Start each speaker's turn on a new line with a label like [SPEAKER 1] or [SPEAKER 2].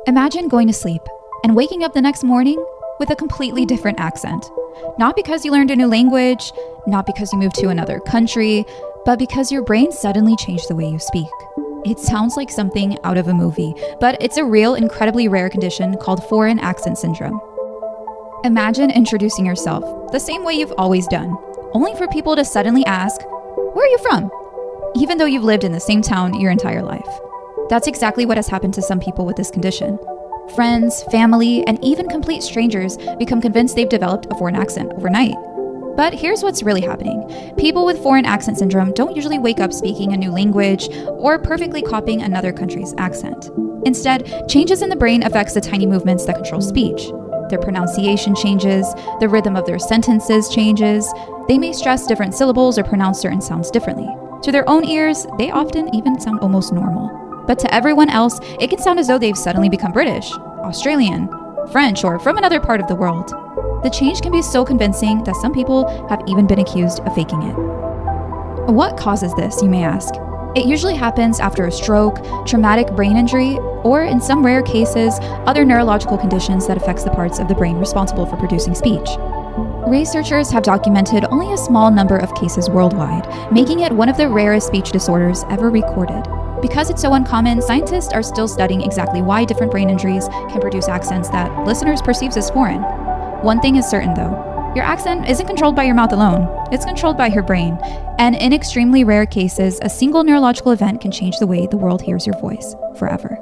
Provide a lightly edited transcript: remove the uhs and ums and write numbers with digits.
[SPEAKER 1] Imagine going to sleep and waking up the next morning with a completely different accent. Not because you learned a new language, not because you moved to another country, but because your brain suddenly changed the way you speak. It sounds like something out of a movie, but it's a real, incredibly rare condition called foreign accent syndrome. Imagine introducing yourself the same way you've always done, only for people to suddenly ask, "Where are you from?" even though you've lived in the same town your entire life. That's exactly what has happened to some people with this condition. Friends, family, and even complete strangers become convinced they've developed a foreign accent overnight. But here's what's really happening. People with foreign accent syndrome don't usually wake up speaking a new language or perfectly copying another country's accent. Instead, changes in the brain affects the tiny movements that control speech. Their pronunciation changes, the rhythm of their sentences changes, they may stress different syllables or pronounce certain sounds differently. To their own ears, they often even sound almost normal. But to everyone else, it can sound as though they've suddenly become British, Australian, French, or from another part of the world. The change can be so convincing that some people have even been accused of faking it. What causes this, you may ask? It usually happens after a stroke, traumatic brain injury, or in some rare cases, other neurological conditions that affects the parts of the brain responsible for producing speech. Researchers have documented only a small number of cases worldwide, making it one of the rarest speech disorders ever recorded. Because it's so uncommon, scientists are still studying exactly why different brain injuries can produce accents that listeners perceive as foreign. One thing is certain though, your accent isn't controlled by your mouth alone, it's controlled by your brain. And in extremely rare cases, a single neurological event can change the way the world hears your voice forever.